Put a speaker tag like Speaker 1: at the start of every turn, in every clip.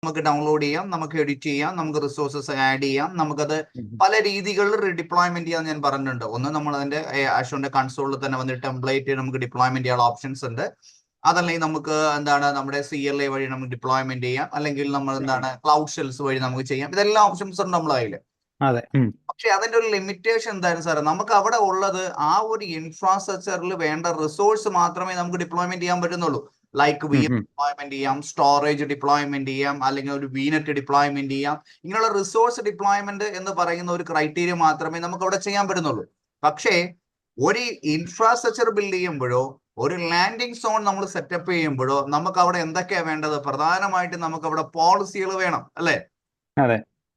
Speaker 1: നമുക്ക് ഡൗൺലോഡ് ചെയ്യാം, നമുക്ക് എഡിറ്റ് ചെയ്യാം, നമുക്ക് റിസോഴ്സസ് ആഡ് ചെയ്യാം, നമുക്കത് പല രീതികളിൽ ഡിപ്ലോയ്മെന്റ് ചെയ്യാൻ ഞാൻ പറഞ്ഞിട്ടുണ്ട്. ഒന്ന് നമ്മൾ അതിന്റെ ആഷുവിന്റെ കൺസോളിൽ തന്നെ വന്ന് ടെംപ്ലേറ്റ് നമുക്ക് ഡിപ്ലോയ്മെന്റ് ചെയ്യാനുള്ള ഓപ്ഷൻസ് ഉണ്ട്. അതല്ലെങ്കിൽ നമുക്ക് എന്താണ് നമ്മുടെ CLI വഴി നമുക്ക് ഡിപ്ലോയ്മെന്റ് ചെയ്യാം, അല്ലെങ്കിൽ നമ്മൾ എന്താണ് ക്ലൗഡ് ഷെൽസ് വഴി നമുക്ക് ചെയ്യാം. ഇതെല്ലാം ഓപ്ഷൻസ് ഉണ്ട് നമ്മളെ കയ്യിൽ. പക്ഷെ അതിന്റെ ഒരു ലിമിറ്റേഷൻ എന്തായിരുന്നു സാറേ, നമുക്ക് അവിടെ ഉള്ളത് ആ ഒരു ഇൻഫ്രാസ്ട്രക്ചറിൽ വേണ്ട റിസോഴ്സ് മാത്രമേ നമുക്ക് ഡിപ്ലോയ്മെന്റ് ചെയ്യാൻ പറ്റുന്നുള്ളൂ. ലൈക്ക് VM ഡിപ്ലോയ്മെന്റ് ചെയ്യാം, സ്റ്റോറേജ് ഡിപ്ലോയ്മെന്റ് ചെയ്യാം, അല്ലെങ്കിൽ ഒരു VNet ഡിപ്ലോയ്മെന്റ് ചെയ്യാം. ഇങ്ങനെയുള്ള റിസോഴ്സ് ഡിപ്ലോയ്മെന്റ് എന്ന് പറയുന്ന ഒരു ക്രൈറ്റീരിയ മാത്രമേ നമുക്ക് അവിടെ ചെയ്യാൻ പറ്റുന്നുള്ളൂ. പക്ഷേ ഒരു ഇൻഫ്രാസ്ട്രക്ചർ ബിൽഡ് ചെയ്യുമ്പോഴോ ഒരു ലാൻഡിംഗ് സോൺ നമ്മൾ സെറ്റപ്പ് ചെയ്യുമ്പോഴോ നമുക്ക് അവിടെ എന്തൊക്കെയാ വേണ്ടത്? പ്രധാനമായിട്ട് നമുക്ക് അവിടെ പോളിസികൾ വേണം, അല്ലെ?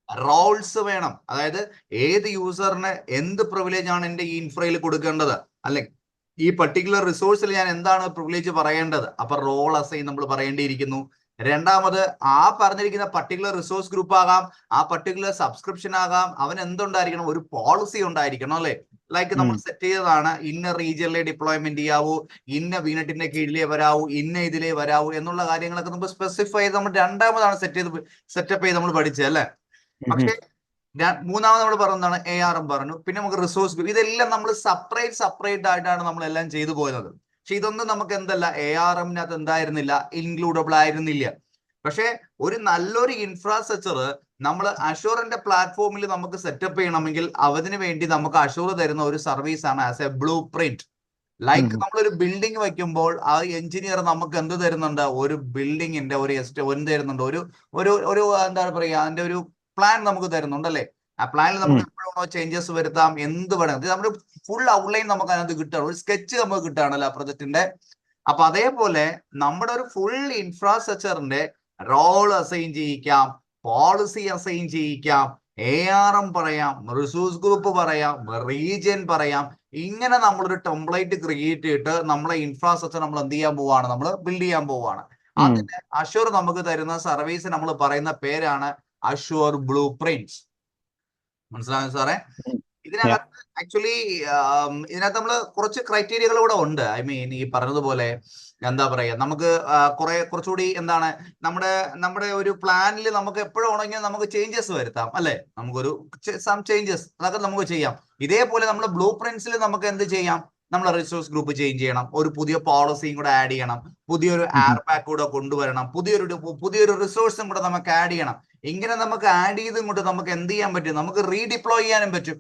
Speaker 1: റോൾസ് വേണം. അതായത് ഏത് യൂസറിന് എന്ത് പ്രിവിലേജ് ആണ് എന്റെ ഈ ഇൻഫ്രയിൽ കൊടുക്കേണ്ടത്, അല്ലെങ്കിൽ ഈ പർട്ടിക്കുലർ റിസോഴ്സിൽ ഞാൻ എന്താണ് പ്രിവിലേജ് പറയേണ്ടത്. അപ്പൊ റോൾ അസൈൻ നമ്മൾ പറയേണ്ടിയിരിക്കുന്നു. രണ്ടാമത് ആ പറഞ്ഞിരിക്കുന്ന പർട്ടിക്കുലർ റിസോഴ്സ് ഗ്രൂപ്പ് ആകാം, ആ പർട്ടിക്കുലർ സബ്സ്ക്രിപ്ഷൻ ആകാം, അവൻ എന്തുണ്ടായിരിക്കണം? ഒരു പോളിസി ഉണ്ടായിരിക്കണം, അല്ലെ? ലൈക്ക് നമ്മൾ സെറ്റ് ചെയ്തതാണ്, ഇന്ന റീജിയനിലെ ഡിപ്ലോയ്മെന്റ് ചെയ്യാവൂ, ഇന്ന VNetന്റെ കീഴിലേ വരാവൂ, ഇന്ന ഇതിലേ വരാവൂ എന്നുള്ള കാര്യങ്ങളൊക്കെ നമുക്ക് സ്പെസിഫൈ ചെയ്ത് നമ്മൾ രണ്ടാമതാണ് സെറ്റപ്പ് ചെയ്ത് നമ്മൾ പഠിച്ചത്, അല്ലെ? പക്ഷേ മൂന്നാമത് നമ്മൾ പറഞ്ഞതാണ് ARM പറഞ്ഞു, പിന്നെ നമുക്ക് റിസോഴ്സ് ഗ്രൂപ്പ്. ഇതെല്ലാം നമ്മൾ സെപ്പറേറ്റ് ആയിട്ടാണ് നമ്മൾ എല്ലാം ചെയ്തു പോയത്. പക്ഷെ ഇതൊന്നും നമുക്ക് എന്തല്ല, ARMനകത്ത് എന്തായിരുന്നില്ല, ഇൻക്ലൂഡബിൾ ആയിരുന്നില്ല. പക്ഷെ ഒരു നല്ലൊരു ഇൻഫ്രാസ്ട്രക്ചർ നമ്മൾ അഷൂറിന്റെ പ്ലാറ്റ്ഫോമിൽ നമുക്ക് സെറ്റപ്പ് ചെയ്യണമെങ്കിൽ അതിനു വേണ്ടി നമുക്ക് അഷൂർ തരുന്ന ഒരു സർവീസ് ആണ് as A blue print. Like നമ്മളൊരു ബിൽഡിംഗ് വെക്കുമ്പോൾ ആ എഞ്ചിനീയർ നമുക്ക് എന്ത് തരുന്നുണ്ട്? ഒരു ബിൽഡിങ്ങിന്റെ ഒരു എന്ത് തരുന്നുണ്ട്? ഒരു എന്താണ് പറയുക, അതിന്റെ ഒരു പ്ലാൻ നമുക്ക് തരുന്നുണ്ട്, അല്ലേ? ആ പ്ലാനിൽ നമുക്ക് എപ്പോഴാണോ ചേഞ്ചസ് വരുത്താം, എന്ത് വേണം, നമ്മുടെ ഫുൾ ഔട്ട്ലൈൻ നമുക്ക് അതിനകത്ത് കിട്ടുകയാണ്, ഒരു സ്കെച്ച് നമുക്ക് കിട്ടുകയാണല്ലോ ആ പ്രൊജക്ടിന്റെ. അപ്പൊ അതേപോലെ നമ്മുടെ ഒരു ഫുൾ ഇൻഫ്രാസ്ട്രക്ചറിന്റെ റോൾ അസൈൻ ചെയ്യിക്കാം, പോളിസി അസൈൻ ചെയ്യിക്കാം, ARM പറയാം, റിസോഴ്സ് ഗ്രൂപ്പ് പറയാം, റീജിയൻ പറയാം. ഇങ്ങനെ നമ്മളൊരു ടെംപ്ലേറ്റ് ക്രിയേറ്റ് ചെയ്തിട്ട് നമ്മളെ ഇൻഫ്രാസ്ട്രക്ചർ നമ്മൾ എന്ത് ചെയ്യാൻ പോവാണ്? നമ്മൾ ബിൽഡ് ചെയ്യാൻ പോവാണ്. അതിന് അഷൂർ നമുക്ക് തരുന്ന സർവീസ് നമ്മൾ പറയുന്ന പേരാണ് അഷൂർ ബ്ലൂ പ്രിന്റ്സ്. മനസ്സിലായോ സാറേ? ഇതിനകത്ത് ആക്ച്വലി ഇതിനകത്ത് നമ്മൾ കുറച്ച് ക്രൈറ്റീരിയകൾ കൂടെ ഉണ്ട്. ഐ മീൻ ഈ പറഞ്ഞതുപോലെ എന്താ പറയുക, നമുക്ക് കുറച്ചുകൂടി എന്താണ് നമ്മുടെ ഒരു പ്ലാനിൽ നമുക്ക് എപ്പോഴും ഉണ്ടെങ്കിൽ നമുക്ക് ചേഞ്ചസ് വരുത്താം, അല്ലെ? നമുക്കൊരു സം ചേഞ്ചസ് അതൊക്കെ നമുക്ക് ചെയ്യാം. ഇതേപോലെ നമ്മൾ ബ്ലൂ പ്രിന്റ്സിൽ നമുക്ക് എന്ത് ചെയ്യാം? നമ്മൾ റിസോഴ്സ് ഗ്രൂപ്പ് ചേഞ്ച് ചെയ്യണം, ഒരു പുതിയ പോളിസിയും കൂടെ ആഡ് ചെയ്യണം, പുതിയൊരു എയർ പാക്ക് കൂടെ കൊണ്ടുവരണം, പുതിയൊരു റിസോഴ്സും കൂടെ നമുക്ക് ആഡ് ചെയ്യണം. ഇങ്ങനെ നമുക്ക് ആഡ് ചെയ്തും കൊണ്ട് നമുക്ക് എന്ത് ചെയ്യാൻ പറ്റും? നമുക്ക് റീഡിപ്ലോയ് ചെയ്യാനും പറ്റും.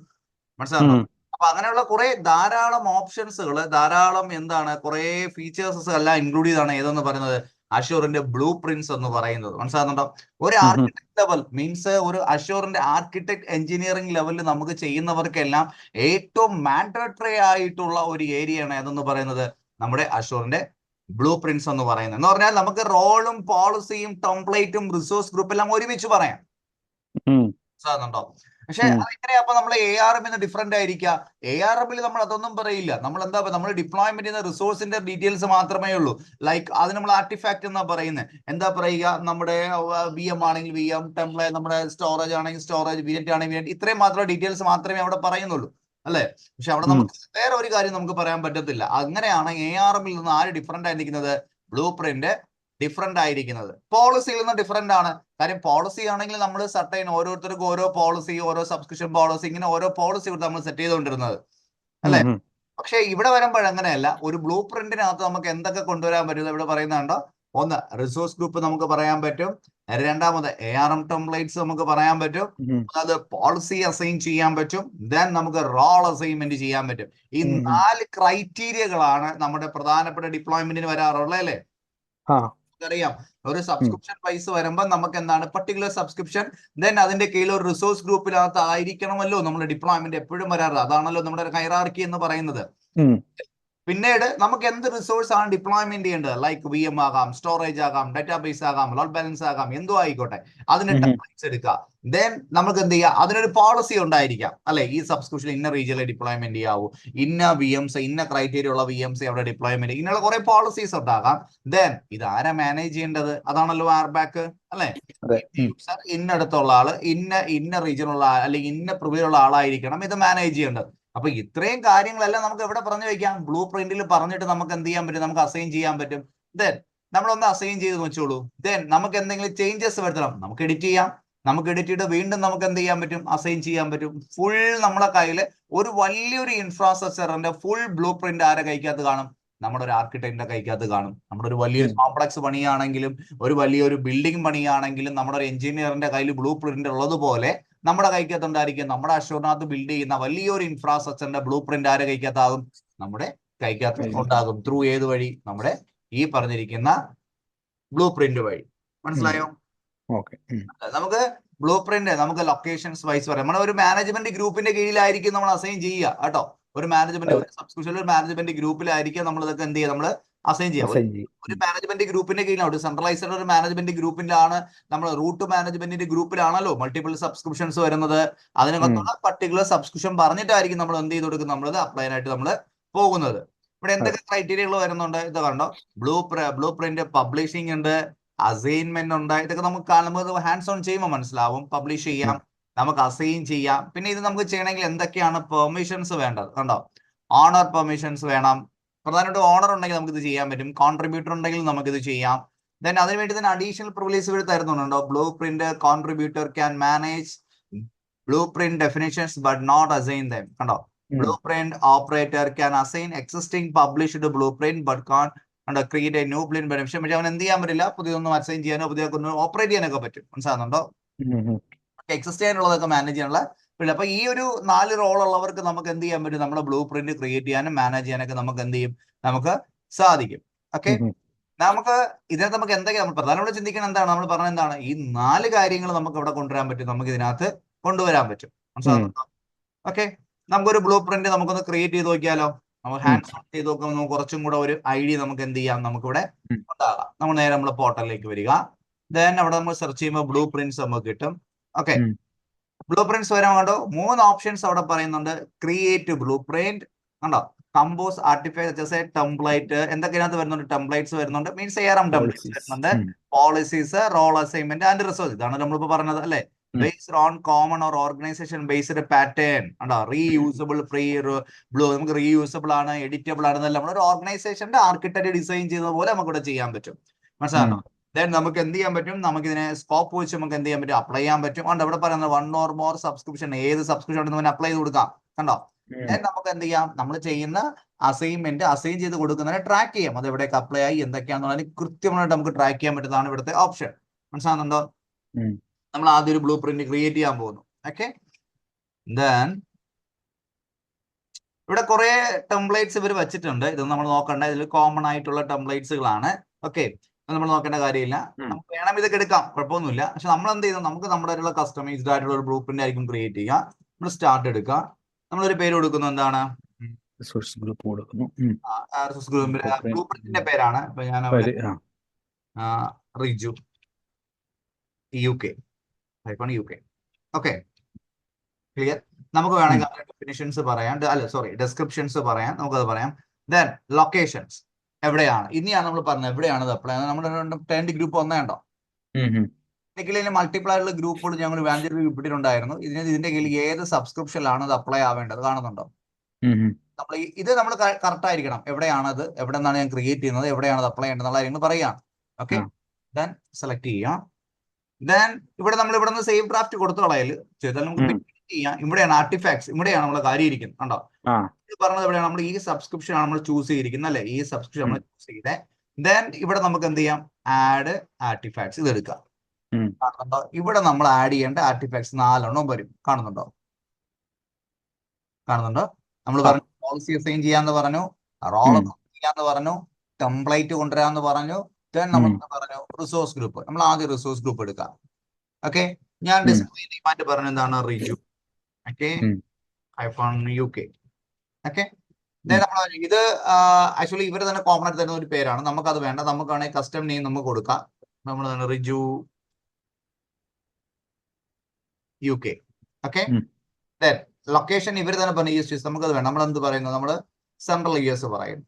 Speaker 1: മനസ്സിലാണോ? അപ്പൊ അങ്ങനെയുള്ള കുറെ ധാരാളം ഓപ്ഷൻസുകൾ, ധാരാളം എന്താണ് കുറെ ഫീച്ചേഴ്സസ് എല്ലാം ഇൻക്ലൂഡ് ചെയ്താണ് ഏതെന്ന് പറയുന്നത് അഷൂറിന്റെ ബ്ലൂ പ്രിന്റ്സ് എന്ന് പറയുന്നത്. മനസ്സിലാകുന്നുണ്ടോ? ഒരു ആർക്കിടെക്ട് ലെവൽ മീൻസ് ഒരു അഷൂറിന്റെ ആർക്കിടെക്ട് എഞ്ചിനീയറിംഗ് ലെവലിൽ നമുക്ക് ചെയ്യുന്നവർക്കെല്ലാം ഏറ്റവും മാൻഡേറ്ററി ആയിട്ടുള്ള ഒരു ഏരിയയാണ് ഏതെന്ന് പറയുന്നത് നമ്മുടെ അഷൂറിന്റെ ബ്ലൂ പ്രിന്റ്സ് എന്ന് പറയുന്നത്. എന്ന് പറഞ്ഞാൽ നമുക്ക് റോളും പോളിസിയും ടെംപ്ലേറ്റും റിസോഴ്സ് ഗ്രൂപ്പ് എല്ലാം ഒരുമിച്ച് പറയാം. മനസ്സിലാകുന്നുണ്ടോ? പക്ഷെ അതെങ്ങനെയാ അപ്പൊ നമ്മൾ ARM ഡിഫറെന്റ് ആയിരിക്കുക? ARMൽ നമ്മൾ അതൊന്നും പറയില്ല. നമ്മൾ എന്താ നമ്മൾ ഡിപ്ലോയ്മെന്റ് ചെയ്യുന്ന റിസോഴ്സിന്റെ ഡീറ്റെയിൽസ് മാത്രമേ ഉള്ളൂ. ലൈക്ക് അത് നമ്മൾ ആർട്ടിഫാക്ട് എന്നാ പറയുന്നത്. എന്താ പറയുക, നമ്മുടെ VM ആണെങ്കിൽ VM, ടെംപ്ലേറ്റ്, നമ്മുടെ സ്റ്റോറേജ് ആണെങ്കിൽ സ്റ്റോറേജ്, VNet ആണെങ്കിൽ VNet, ഇത്രയും മാത്രം ഡീറ്റെയിൽസ് മാത്രമേ അവിടെ പറയുന്നുള്ളൂ, അല്ലെ? പക്ഷെ അവിടെ നമുക്ക് വേറെ ഒരു കാര്യം നമുക്ക് പറയാൻ പറ്റത്തില്ല. അങ്ങനെയാണ് ARMൽ നിന്ന് ആര് ഡിഫറെന്റ് ആയിരിക്കുന്നത്? ബ്ലൂ പ്രിന്റ് ഡിഫറെന്റ് ആയിരിക്കുന്നത്. പോളിസിയിൽ നിന്ന് ഡിഫറെന്റ് ആണ്. കാര്യം പോളിസി ആണെങ്കിൽ നമ്മൾ സർട്ടൈൻ ഓരോരുത്തർക്കും ഓരോ പോളിസി, ഓരോ സബ്സ്ക്രിപ്ഷൻ പോളിസി, ഇങ്ങനെ ഓരോ പോളിസി നമ്മൾ സെറ്റ് ചെയ്തുകൊണ്ടിരുന്നത്, അല്ലെ? പക്ഷെ ഇവിടെ വരുമ്പോൾ അങ്ങനെയല്ല. ഒരു ബ്ലൂ പ്രിന്റിനകത്ത് നമുക്ക് എന്തൊക്കെ കൊണ്ടുവരാൻ പറ്റും ഇവിടെ പറയുന്നുണ്ടോ? ഒന്ന്, റിസോഴ്സ് ഗ്രൂപ്പ് നമുക്ക് പറയാൻ പറ്റും. രണ്ടാമത് ARM ടെംപ്ലേറ്റ്സ് നമുക്ക് പറയാൻ പറ്റും. അത് പോളിസി അസൈൻ ചെയ്യാൻ പറ്റും. ദെൻ നമുക്ക് റോൾ അസൈൻമെന്റ് ചെയ്യാൻ പറ്റും. ഈ 4 ക്രൈറ്റീരിയകളാണ് നമ്മുടെ പ്രധാനപ്പെട്ട ഡിപ്ലോയ്മെന്റിന് വരാറുള്ളത്, അല്ലേ? അറിയാം, ഒരു സബ്സ്ക്രിപ്ഷൻ പ്രൈസ് വരുമ്പോൾ നമുക്ക് എന്താണ് പർട്ടിക്കുലർ സബ്സ്ക്രിപ്ഷൻ, ദെൻ അതിന്റെ കീഴിൽ ഒരു റിസോഴ്സ് ഗ്രൂപ്പിനകത്ത് ആയിരിക്കണമല്ലോ നമ്മുടെ ഡിപ്ലോയ്മെന്റ് എപ്പോഴും വരാറ്. അതാണല്ലോ നമ്മുടെ ഹൈറാർക്കി എന്ന് പറയുന്നത്. പിന്നീട് നമുക്ക് എന്ത് റിസോഴ്സ് ആണ് ഡിപ്ലോയ്മെന്റ് ചെയ്യേണ്ടത്? ലൈക്ക് VM ആകാം, സ്റ്റോറേജ് ആകാം, ഡാറ്റാബേസ് ആകാം, ലോഡ് ബാലൻസ് ആകാം, എന്തോ ആയിക്കോട്ടെ, അതിന് ടെംപ്ലേറ്റ്സ് എടുക്കുക. ദെൻ നമുക്ക് എന്ത് ചെയ്യുക? അതിനൊരു പോളിസി ഉണ്ടായിരിക്കാം, അല്ലെ? ഈ സബ്സ്ക്രിപ്ഷൻ ഇന്ന റീജിയനിൽ ഡിപ്ലോയ്മെന്റ് ചെയ്യാവൂ, ഇന്ന VMs, ഇന്ന ക്രൈറ്റീരിയ ഉള്ള VMs അവിടെ ഡിപ്ലോയ്മെന്റ്, ഇങ്ങനെയുള്ള കുറെ പോളിസീസ് ഉണ്ടാകാം. ദെൻ ഇത് ആരാ മാനേജ് ചെയ്യേണ്ടത്? അതാണല്ലോ എയർബാക്ക്, അല്ലെ? ഇന്നടുത്തുള്ള ആള്, ഇന്ന റീജിയനുള്ള അല്ലെങ്കിൽ ഇന്ന പ്രിവിലുള്ള ആളായിരിക്കണം ഇത് മാനേജ് ചെയ്യേണ്ടത്. അപ്പൊ ഇത്രയും കാര്യങ്ങളെല്ലാം നമുക്ക് എവിടെ പറഞ്ഞു വെക്കാം? ബ്ലൂ പ്രിന്റിൽ പറഞ്ഞിട്ട് നമുക്ക് എന്ത് ചെയ്യാൻ പറ്റും? നമുക്ക് അസൈൻ ചെയ്യാൻ പറ്റും. ദെൻ നമ്മളൊന്ന് അസൈൻ ചെയ്ത് വെച്ചോളൂ. ദെൻ നമുക്ക് എന്തെങ്കിലും ചേഞ്ചസ് വരുത്തണം, നമുക്ക് എഡിറ്റ് ചെയ്യാം. നമുക്ക് എഡിറ്റ് ചെയ്ത് വീണ്ടും നമുക്ക് എന്ത് ചെയ്യാൻ പറ്റും, അസൈൻ ചെയ്യാൻ പറ്റും. ഫുൾ നമ്മളെ കയ്യിൽ ഒരു വലിയൊരു ഇൻഫ്രാസ്ട്രക്ചറിന്റെ ഫുൾ ബ്ലൂ പ്രിന്റ് ആരെ കൈക്കകത്ത് കാണും, നമ്മുടെ ഒരു ആർക്കിടെക്റ്റിന്റെ കൈക്കകത്ത് കാണും. നമ്മുടെ ഒരു വലിയൊരു കോംപ്ലക്സ് പണിയാണെങ്കിലും ഒരു വലിയൊരു ബിൽഡിംഗ് പണിയാണെങ്കിലും നമ്മുടെ ഒരു എഞ്ചിനീയറിന്റെ കയ്യിൽ ബ്ലൂ പ്രിന്റ് ഉള്ളതുപോലെ നമ്മുടെ കൈക്കകത്ത് ഉണ്ടായിരിക്കും. നമ്മുടെ അഷൂറിനകത്ത് ബിൽഡ് ചെയ്യുന്ന വലിയൊരു ഇൻഫ്രാസ്ട്രക്ചറിന്റെ ബ്ലൂ പ്രിന്റ് ആരെ കൈക്കകത്താകും, നമ്മുടെ കൈക്കകത്ത് ഉണ്ടാകും. ത്രൂ ഏത് വഴി, നമ്മുടെ ഈ പറഞ്ഞിരിക്കുന്ന ബ്ലൂ പ്രിന്റ് വഴി. മനസ്സിലായോ? നമുക്ക് ബ്ലൂ പ്രിന്റ് നമുക്ക് ലൊക്കേഷൻസ് വൈസ് പറയാം. നമ്മുടെ ഒരു മാനേജ്മെന്റ് ഗ്രൂപ്പിന്റെ കീഴിലായിരിക്കും നമ്മൾ അസൈൻ ചെയ്യുക കേട്ടോ. ഒരു മാനേജ്മെന്റ് സബ്സ്ക്രിപ്ഷൻ ഒരു മാനേജ്മെന്റ് ഗ്രൂപ്പിലായിരിക്കും നമ്മൾ ഇതൊക്കെ എന്ത് ചെയ്യുക, നമ്മൾ അസൈൻ ചെയ്യാം. ഒരു മാനേജ്മെന്റ് ഗ്രൂപ്പിന്റെ കീഴിലാണ്, ഒരു സെൻട്രലൈസ്ഡ് ഒരു മാനേജ്മെന്റ് ഗ്രൂപ്പിലാണ്. നമ്മൾ റൂട്ട് മാനേജ്മെന്റിന്റെ ഗ്രൂപ്പിലാണല്ലോ മൾട്ടിപ്പിൾ സബ്സ്ക്രിപ്ഷൻസ് വരുന്നത്. അതിനകത്തുള്ള പർട്ടിക്കുലർ സബ്സ്ക്രിപ്ഷൻ പറഞ്ഞിട്ടായിരിക്കും നമ്മൾ എന്ത് ചെയ്ത് കൊടുക്കുന്നത്, നമ്മൾ അപ്ലൈ ആയിട്ട് നമ്മൾ പോകുന്നത്. ഇവിടെ എന്തൊക്കെ ക്രൈറ്റീരിയകൾ വരുന്നുണ്ട് ഇത് കണ്ടോ. ബ്ലൂ പ്രിന്റ് പബ്ലിഷിംഗ് ഉണ്ട്, അസൈൻമെന്റ് ഉണ്ട്. ഇതൊക്കെ നമുക്ക് കാണുമ്പോൾ ഹാൻഡ്സ് ഓൺ ചെയ്യുമ്പോൾ മനസ്സിലാവും. പബ്ലിഷ് ചെയ്യാം, നമുക്ക് അസൈൻ ചെയ്യാം. പിന്നെ ഇത് നമുക്ക് ചെയ്യണമെങ്കിൽ എന്തൊക്കെയാണ് പെർമിഷൻസ് വേണ്ടത് കണ്ടോ. ഓണർ പെർമിഷൻസ് വേണം. പ്രധാനമായിട്ട് ഓണർ ഉണ്ടെങ്കിൽ നമുക്ക് ഇത് ചെയ്യാൻ പറ്റും. കോൺട്രിബ്യൂട്ടർ ഉണ്ടെങ്കിൽ നമുക്ക് ഇത് ചെയ്യാം. ദെൻ അതിനുവേണ്ടി തന്നെ അഡീഷണൽ പ്രിവിലേജ് ഇവർ തരുന്നുണ്ടോ. Blueprint contributor can manage blueprint definitions but not assign them കണ്ടോ. Blueprint operator can assign existing published blueprint but can't create a new blueprint beneficial. പക്ഷെ അവൻ എന്ത് ചെയ്യാൻ പറ്റില്ല, പുതിയൊന്നും അസൈൻ ചെയ്യാനോ പുതിയൊക്കെ ഓപ്പറേറ്റ് ചെയ്യാനൊക്കെ പറ്റും. മനസ്സിലാകുന്നുണ്ടോ? എക്സിസ്റ്റ് ചെയ്യാനുള്ളതൊക്കെ മാനേജ് ചെയ്യാനുള്ള. അപ്പൊ ഈ ഒരു 4 റോൾ ഉള്ളവർക്ക് നമുക്ക് എന്ത് ചെയ്യാൻ പറ്റും, നമ്മുടെ ബ്ലൂ പ്രിന്റ് ക്രിയേറ്റ് ചെയ്യാനും മാനേജ് ചെയ്യാനൊക്കെ നമുക്ക് എന്ത് ചെയ്യും, നമുക്ക് സാധിക്കും. ഓക്കെ, നമുക്ക് ഇതിനകത്ത് നമുക്ക് എന്തൊക്കെ നമ്മൾ പ്രധാനമായിട്ട് ചിന്തിക്കണം എന്താണ്, നമ്മൾ പറഞ്ഞ എന്താണ്, ഈ 4 കാര്യങ്ങൾ നമുക്ക് ഇവിടെ കൊണ്ടുവരാൻ പറ്റും, നമുക്ക് ഇതിനകത്ത് കൊണ്ടുവരാൻ പറ്റും. മനസ്സിലാകുന്നുണ്ടോ? ഓക്കെ, നമുക്കൊരു ബ്ലൂ പ്രിന്റ് നമുക്കൊന്ന് ക്രിയേറ്റ് ചെയ്ത് നോക്കിയാലോ. നമുക്ക് ഹാൻഡ്സ് ഓൺ ചെയ്ത് നോക്കുമ്പോൾ നമുക്ക് കുറച്ചും കൂടെ ഒരു ഐഡിയ നമുക്ക് എന്ത് ചെയ്യാം, നമുക്കിവിടെ ഉണ്ടാകാം. നമ്മൾ നേരെ നമ്മൾ പോർട്ടലിലേക്ക് വരിക. ദെൻ അവിടെ നമ്മൾ സെർച്ച് ചെയ്യുമ്പോൾ ബ്ലൂ പ്രിന്റ്സ് നമുക്ക് കിട്ടും. ഓക്കെ, ബ്ലൂ പ്രിന്റ്സ് വരാൻ കണ്ടോ 3 ഓപ്ഷൻസ് അവിടെ പറയുന്നുണ്ട്. ക്രിയേറ്റ് ബ്ലൂ പ്രിന്റ് കണ്ടോ, കമ്പോസ് ആർട്ടിഫാക്ട് ടെംപ്ലേറ്റ് എന്തൊക്കെയാണ് വരുന്നുണ്ട്, ടെംപ്ലേറ്റ്സ് വരുന്നുണ്ട്, മീൻസ് ARM ടെംപ്ലേറ്റ്സ് വരുന്നുണ്ട്, policies, role assignment and resource. ഇതാണ് നമ്മളിപ്പോ പറഞ്ഞത് അല്ലെ. Based on common or organisation based pattern ഉണ്ടോ. റീയൂസബിൾ ബ്ലൂ നമുക്ക് റീയൂസബിൾ ആണ്, എഡിറ്റബിൾ ആണ് എന്നല്ല. നമ്മളൊരു ഓർഗനൈസേഷന്റെ ആർക്കിടെക്ട് ഡിസൈൻ ചെയ്യുന്നത് പോലെ നമുക്ക് ഇവിടെ ചെയ്യാൻ പറ്റും. മനസ്സിലാണോ? ദെൻ നമുക്ക് എന്ത് ചെയ്യാൻ പറ്റും, നമുക്ക് ഇതിനെ സ്കോപ്പ് വെച്ച് നമുക്ക് എന്ത് ചെയ്യാൻ പറ്റും, അപ്ലൈ ചെയ്യാൻ പറ്റും. ഉണ്ട് ഇവിടെ പറയുന്നത് 1 or more സബ്സ്ക്രിപ്ഷൻ, ഏത് സബ്സ്ക്രിപ്ഷൻ ഉണ്ടെന്ന് അപ്ലൈ ചെയ്ത് കൊടുക്കാം കണ്ടോ. ദെൻ നമുക്ക് എന്ത് ചെയ്യാം, നമ്മൾ ചെയ്യുന്ന അസൈൻമെന്റ് അസൈൻ ചെയ്ത് കൊടുക്കുന്നതിനെ ട്രാക്ക് ചെയ്യാം. അത് എവിടെയൊക്കെ അപ്ലൈ ആയി എന്തൊക്കെയാണെന്നുള്ളത് കൃത്യമായിട്ട് നമുക്ക് ട്രാക്ക് ചെയ്യാൻ പറ്റുന്നതാണ് ഇവിടുത്തെ ഓപ്ഷൻ. മനസ്സിലാകുന്നുണ്ടോ? നമ്മൾ ആദ്യം ഒരു ബ്ലൂ പ്രിന്റ് ക്രിയേറ്റ് ചെയ്യാൻ പോകുന്നു. ഓക്കെ, ദെൻ ഇവിടെ കുറെ ടെംപ്ലേറ്റ്സ് ഇവർ വെച്ചിട്ടുണ്ട്. ഇത് നമ്മൾ നോക്കണ്ട, ഇതിൽ കോമൺ ആയിട്ടുള്ള ടെംപ്ലേറ്റ്സുകളാണ്. ഓക്കെ, നമ്മൾ നോക്കേണ്ട കാര്യമില്ല. നമുക്ക് വേണം ഇതൊക്കെ എടുക്കാം, കുഴപ്പമൊന്നുമില്ല. പക്ഷെ നമ്മൾ എന്ത് ചെയ്യുന്നു, നമുക്ക് നമ്മുടെ കസ്റ്റമൈസ്ഡ് ആയിട്ടുള്ള ഒരു ബ്ലൂ പ്രിന്റ് ആയിരിക്കും ക്രിയേറ്റ് ചെയ്യുക. നമ്മൾ സ്റ്റാർട്ട് എടുക്കുക, നമ്മളൊരു പേര് കൊടുക്കുന്നു. എന്താണ്
Speaker 2: ഗ്രൂപ്പ് കൊടുക്കുന്നു.
Speaker 1: ബ്ലൂ പ്രിന്റിന്റെ പേരാണ്. ഇപ്പൊ ഞാൻ Riju UK UK. Okay, clear. നമുക്ക് വേണമെങ്കിൽ ഡെഫിനിഷൻസ് പറയാം, അല്ല സോറി ഡിസ്ക്രിപ്ഷൻസ് പറയാം, നമുക്കത് പറയാം. ദെൻ ലൊക്കേഷൻസ് എവിടെയാണ്, ഇനിയാണ് നമ്മൾ പറഞ്ഞത് എവിടെയാണ് അപ്ലൈ. നമ്മുടെ 10 ഗ്രൂപ്പ് ഒന്നേണ്ടോ. ഇതിൽ മൾട്ടിപ്പിൾ ആയിട്ടുള്ള ഗ്രൂപ്പുകൾ ഞങ്ങൾ വാഞ്ചർ ഇട്ടിട്ടുണ്ടായിരുന്നു. ഇതിന്റെ കീഴിൽ ഏത് സബ്സ്ക്രിപ്ഷനിലാണ് അത് അപ്ലൈ ആവേണ്ടത് കാണുന്നുണ്ടോ. നമ്മൾ ഇത് നമ്മൾ കറക്റ്റ് ആയിരിക്കണം. എവിടെയാണത്, എവിടെ നിന്നാണ് ഞാൻ ക്രിയേറ്റ് ചെയ്യുന്നത്, എവിടെയാണ് അത് അപ്ലൈ ചെയ്യേണ്ടത് കാര്യങ്ങൾ പറയാം. ഓക്കെ, ദെൻ സെലക്ട് ചെയ്യാം. ദെൻ ഇവിടെ നമ്മൾ ഇവിടെ നിന്ന് സേവ് ഡ്രാഫ്റ്റ് കൊടുത്തു കളയൽ ചെയ്താൽ നമുക്ക് ചെയ്യാം. ഇവിടെയാണ് ആർട്ടിഫാക്ട്സ്, ഇവിടെയാണ് നമ്മൾ കാര്യം ഇരിക്കുന്നത് കണ്ടോ. ഇത് പറഞ്ഞത് എവിടെയാണ്, നമ്മൾ ഈ സബ്സ്ക്രിപ്ഷൻ ആണ് നമ്മൾ ചൂസ് ചെയ്തിരിക്കുന്നത് അല്ലെ. ഈ സബ്സ്ക്രിപ്ഷൻ നമ്മൾ ചൂസ് ചെയ്തേ. ദെൻ ഇവിടെ നമുക്ക് എന്ത് ചെയ്യാം, ആഡ് ആർട്ടിഫാക്ട്സ് ഇത് എടുക്കാം. കാണുന്നുണ്ടോ, ഇവിടെ നമ്മൾ ആഡ് ചെയ്യേണ്ട ആർട്ടിഫാക്ട്സ് 4 വരും. കാണുന്നുണ്ടോ, നമ്മൾ പറഞ്ഞു പോളിസി അസൈൻ ചെയ്യാന്ന് പറഞ്ഞു, റോൾ ചെയ്യാന്ന് പറഞ്ഞു, ടെംപ്ലേറ്റ് കൊണ്ടുവരാന്ന് പറഞ്ഞു. ദെൻ നമ്മൾ പറഞ്ഞു റിസോഴ്സ് ഗ്രൂപ്പ്. നമ്മൾ ആദ്യം റിസോഴ്സ് ഗ്രൂപ്പ് എടുക്കാം. ഓക്കെ, ഞാൻ ഡിസ്പ്ലേ ഡിമാൻഡ് പറഞ്ഞു എന്താണ്, റിജു. Okay, UK. ഓക്കെ, ഇത് ആക്ച്വലി ഇവർ തന്നെ കോമൺ ആയിട്ട് തരുന്ന ഒരു പേരാണ്. നമുക്കത് വേണ്ട, നമുക്കാണെങ്കിൽ കസ്റ്റം നെയിം നമുക്ക് കൊടുക്കാം. നമ്മൾ തന്നെ Riju UK. Okay, then location ഇവർ തന്നെ പറഞ്ഞു US. നമുക്കത് വേണം, നമ്മൾ എന്ത് പറയുന്നു, നമ്മൾ സെൻട്രൽ US പറയുന്നു.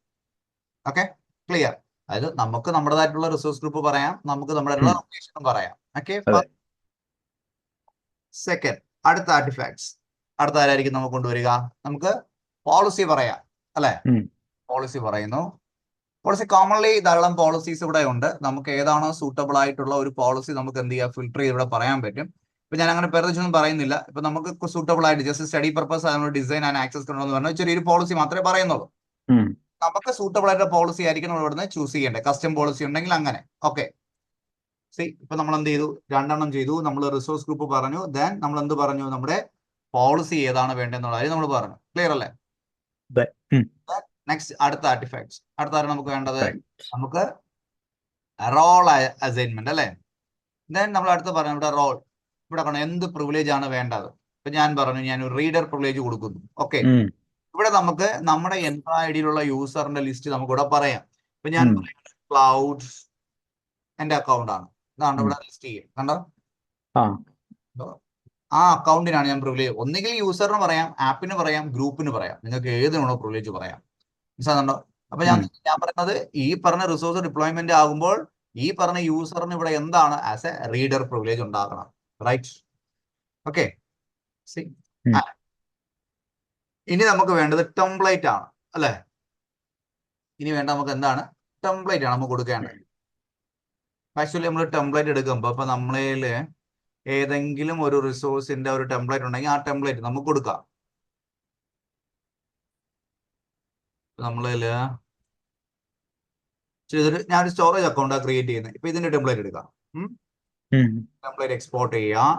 Speaker 1: Okay, clear. അതായത് നമുക്ക് നമ്മുടേതായിട്ടുള്ള റിസോഴ്സ് ഗ്രൂപ്പ് പറയാം, നമുക്ക് നമ്മുടെ ലൊക്കേഷനും പറയാം. ഓക്കെ, സെക്കൻഡ് അടുത്ത ആർട്ടിഫാക്ട്സ്, അടുത്ത ആരായിരിക്കും നമുക്ക് കൊണ്ടുവരിക, നമുക്ക് പോളിസി പറയാം അല്ലെ. പോളിസി പറയുന്നു. പോളിസി കോമൺലി ധാരാളം പോളിസീസ് ഇവിടെ ഉണ്ട്. നമുക്ക് ഏതാണോ സൂട്ടബിൾ ആയിട്ടുള്ള ഒരു പോളിസി നമുക്ക് എന്ത് ചെയ്യാം, ഫിൽട്ടർ ചെയ്ത് ഇവിടെ പറയാൻ പറ്റും. ഇപ്പൊ ഞാൻ അങ്ങനെ പ്രത്യേകിച്ചൊന്നും പറയുന്നില്ല. ഇപ്പൊ നമുക്ക് സൂട്ടബിൾ ആയിട്ട് ജസ്റ്റ് സ്റ്റഡി പർപ്പസ് അതിനുള്ള ഡിസൈൻ ആൻഡ് ആക്സസ് കൺട്രോൾ എന്ന് പറഞ്ഞാൽ ചെറിയൊരു പോളിസി മാത്രമേ പറയുന്നുള്ളൂ. നമുക്ക് സൂട്ടബിൾ ആയിട്ടുള്ള പോളിസി ആയിരിക്കും നമ്മൾ ഇവിടുന്ന് ചൂസ് ചെയ്യേണ്ടത്. കസ്റ്റം പോളിസി ഉണ്ടെങ്കിൽ അങ്ങനെ. ഓക്കെ, ഇപ്പൊ നമ്മൾ എന്ത് ചെയ്തു, 2 എണ്ണം ചെയ്തു. നമ്മൾ റിസോഴ്സ് ഗ്രൂപ്പ് പറഞ്ഞു, ദെൻ നമ്മൾ എന്ത് പറഞ്ഞു, നമ്മുടെ പോളിസി ഏതാണ് വേണ്ടതെന്നുള്ള കാര്യം നമ്മൾ പറഞ്ഞു. ക്ലിയർ അല്ലേ? നെക്സ്റ്റ് അടുത്ത ആർട്ടിഫാക്ട്സ്. അടുത്താണ് നമുക്ക് വേണ്ടത്, നമുക്ക് റോൾ അസൈൻമെന്റ് അല്ലേ. ദെൻ നമ്മൾ അടുത്ത് പറഞ്ഞു ഇവിടെ റോൾ. ഇവിടെ പറഞ്ഞു എന്ത് പ്രിവിലേജ് ആണ് വേണ്ടത്. ഇപ്പൊ ഞാൻ പറഞ്ഞു ഞാൻ ഒരു റീഡർ പ്രിവിലേജ് കൊടുക്കുന്നു. ഓക്കെ, ഇവിടെ നമുക്ക് നമ്മുടെ ഐഡിയിലുള്ള യൂസറിന്റെ ലിസ്റ്റ് നമുക്ക് ഇവിടെ പറയാം. ഇപ്പൊ ഞാൻ ക്ലൗഡ് എന്റെ അക്കൗണ്ട് ആണ്, ഇതാണ് ഇവിടെ ലിസ്റ്റ് ചെയ്യും. കണ്ടോ, ആ അക്കൗണ്ടിനാണ് ഞാൻ പ്രിവിലേജ്. ഒന്നുകിൽ യൂസറിന് പറയാം, ആപ്പിന് പറയാം, ഗ്രൂപ്പിന് പറയാം. നിങ്ങൾക്ക് ഏതിനാണോ പ്രിവിലേജ് പറയാം. മനസ്സിലാകുന്നുണ്ടോ? അപ്പൊ ഞാൻ പറയുന്നത് ഈ പറഞ്ഞ റിസോഴ്സ് ഡിപ്ലോയ്മെന്റ് ആകുമ്പോൾ ഈ പറഞ്ഞ യൂസറിന് ഇവിടെ എന്താണ് ആസ് എ റീഡർ പ്രിവിലേജ് ഉണ്ടാക്കണം. റൈറ്റ്? ഓക്കെ, ഇനി നമുക്ക് വേണ്ടത് ടെംപ്ലേറ്റ് ആണ് അല്ലെ. ഇനി വേണ്ട നമുക്ക് എന്താണ്, ടെംപ്ലേറ്റ് ആണ് നമുക്ക് കൊടുക്കേണ്ടത്. ആക്ച്വലി നമ്മൾ ടെംപ്ലേറ്റ് എടുക്കുമ്പോൾ ഇപ്പൊ നമ്മളില് ഏതെങ്കിലും ഒരു റിസോഴ്സിന്റെ ഒരു ടെംപ്ലേറ്റ് ഉണ്ടെങ്കിൽ ആ ടെംപ്ലേറ്റ് നമുക്ക് കൊടുക്കാം. നമ്മളില് ഞാനൊരു സ്റ്റോറേജ് അക്കൗണ്ടാണ് ക്രിയേറ്റ് ചെയ്യുന്നത്. ഇപ്പൊ ഇതിന്റെ ടെംപ്ലേറ്റ് എടുക്കാം. ടെംപ്ലേറ്റ് എക്സ്പോർട്ട് ചെയ്യാം.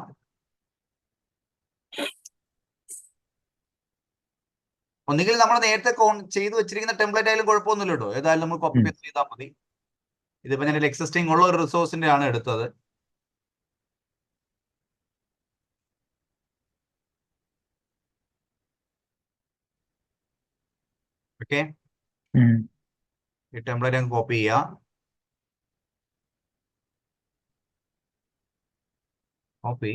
Speaker 1: ഒന്നുകിൽ നമ്മൾ നേരത്തെ ചെയ്ത് വെച്ചിരിക്കുന്ന ടെംപ്ലേറ്റ് ആയാലും കുഴപ്പമൊന്നുമില്ല കേട്ടോ. ഏതായാലും നമ്മൾ കോപ്പി പേസ്റ്റ് ചെയ്താൽ മതി. ഇതിപ്പോ ഞാൻ എക്സിസ്റ്റിംഗ് ഉള്ള ഒരു റിസോഴ്സിന്റെ ആണ് എടുത്തത്. ഓക്കെ, ഈ ടെംപ്ലേറ്റ് അങ്ങ് കോപ്പി ചെയ്യാം. Copy,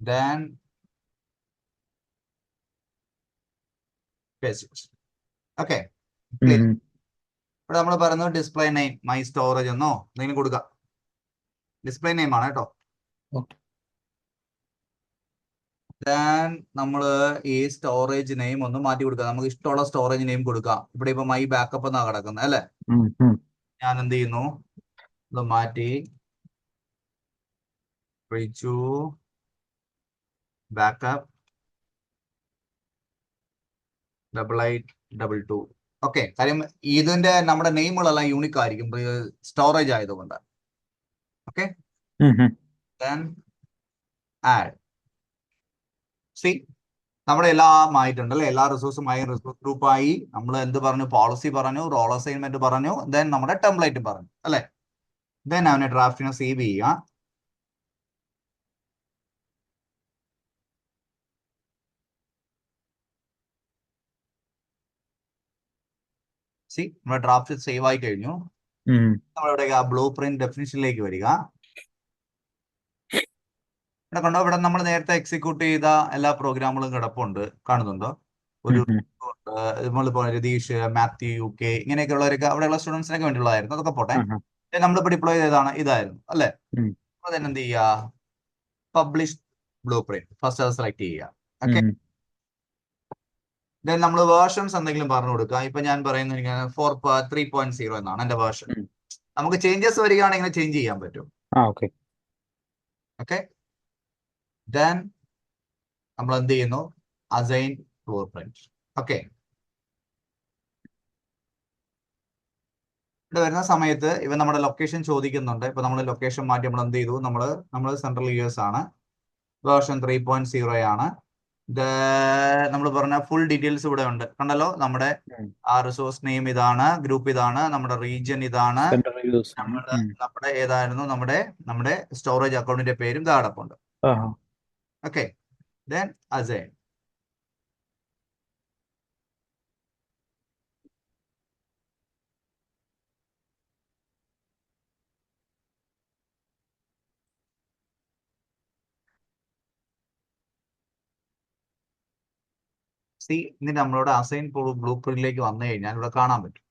Speaker 1: then paste. ഓക്കെ, ഇവിടെ നമ്മൾ പറയുന്നത് ഡിസ്പ്ലേ നെയിം മൈ സ്റ്റോറേജ് എന്നോ എന്തെങ്കിലും കൊടുക്കാം. ഡിസ്പ്ലേ നെയിം ആണ് കേട്ടോ. ദെൻ നമ്മൾ ഈ സ്റ്റോറേജ് നെയിം ഒന്ന് മാറ്റി കൊടുക്കാം. നമുക്ക് ഇഷ്ടമുള്ള സ്റ്റോറേജ് നെയിം കൊടുക്കാം. ഇവിടെ ഇപ്പൊ മൈ ബാക്കപ്പ് എന്നാ കിടക്കുന്നത് അല്ലെ. ഞാൻ എന്ത് ചെയ്യുന്നു, ഇത് മാറ്റി ബാക്കപ്പ് 8822. ഓക്കെ, കാര്യം ഇതിന്റെ നമ്മുടെ നെയിമുകളെല്ലാം യൂണിക് ആയിരിക്കും സ്റ്റോറേജ് ആയതുകൊണ്ട്. Okay, then add. സി നമ്മുടെ എല്ലാം ആയിട്ടുണ്ട് അല്ലെ. എല്ലാ റിസോഴ്സുമായി, റിസോഴ്സ് ഗ്രൂപ്പായി, നമ്മൾ എന്ത് പറഞ്ഞു, പോളിസി പറഞ്ഞു, റോൾ അസൈൻമെന്റ് പറഞ്ഞു, ദെൻ നമ്മുടെ ടെംപ്ലേറ്റ് പറഞ്ഞു അല്ലെ. ദെൻ അവനെ ഡ്രാഫ്റ്റിനെ സേവ് ചെയ്യുക. നമ്മുടെ ഡ്രാഫ്റ്റ് സേവ് ആയി കഴിഞ്ഞു. നമ്മളിവിടെ ആ ബ്ലൂ പ്രിന്റ് ഡെഫിനിഷനിലേക്ക് വരിക. ഇവിടെ കണ്ടോ, ഇവിടെ നമ്മൾ നേരത്തെ എക്സിക്യൂട്ട് ചെയ്ത എല്ലാ പ്രോഗ്രാമുകളും കിടപ്പുണ്ട്. കാണുന്നുണ്ടോ? ഒരു നമ്മളിപ്പോ രതീഷ്, മാത്യു, UK ഇങ്ങനെയൊക്കെയുള്ളവരൊക്കെ അവിടെയുള്ള സ്റ്റുഡൻസിനൊക്കെ വേണ്ടിയുള്ളതായിരുന്നു. അതൊക്കെ പോട്ടെ. നമ്മളിപ്പോ ഡിപ്ലോയ് ചെയ്തതാണ് ഇതായിരുന്നു അല്ലെ. അപ്പൊ തന്നെ എന്ത് ചെയ്യുക, പബ്ലിഷ് ബ്ലൂ പ്രിന്റ് ഫസ്റ്റ് അത് സെലക്ട് ചെയ്യുക. ഓക്കെ, നമ്മൾ വേർഷൻസ് എന്തെങ്കിലും പറഞ്ഞു കൊടുക്കുക. ഇപ്പൊ ഞാൻ പറയുന്നത് 3.0 എന്നാണ് എന്റെ വേർഷൻ. നമുക്ക് ചേഞ്ചസ് വരികയാണെങ്കിൽ ഇങ്ങനെ ചേഞ്ച് ചെയ്യാൻ പറ്റും. ഓക്കെ, ദെൻ നമ്മൾ എന്ത് ചെയ്യുന്നു, അസൈൻ ബ്ലൂ പ്രിന്റ്. ഓക്കെ, ഇവിടെ വരുന്ന സമയത്ത് ഇവ നമ്മുടെ ലൊക്കേഷൻ ചോദിക്കുന്നുണ്ട്. ഇപ്പൊ നമ്മൾ ലൊക്കേഷൻ മാറ്റി നമ്മൾ എന്ത് ചെയ്തു, നമ്മൾ സെൻട്രൽ US ആണ്, വേർഷൻ 3.0 ആണ്. നമ്മൾ പറഞ്ഞ ഫുൾ ഡീറ്റെയിൽസ് ഇവിടെ ഉണ്ട്. കണ്ടല്ലോ, നമ്മുടെ ആ റിസോഴ്സ് നെയിം ഇതാണ്, ഗ്രൂപ്പ് ഇതാണ്, നമ്മുടെ റീജിയൻ ഇതാണ്, നമ്മുടെ ഏതായിരുന്നു നമ്മുടെ സ്റ്റോറേജ് അക്കൗണ്ടിന്റെ പേരും ഇത് അടപ്പുണ്ട്. Okay, then assign. എന്നിട്ട് നമ്മളോട് അസൈൻ ബ്ലൂ പ്രിന്റിലേക്ക് വന്നു കഴിഞ്ഞാൽ ഇവിടെ കാണാൻ പറ്റും.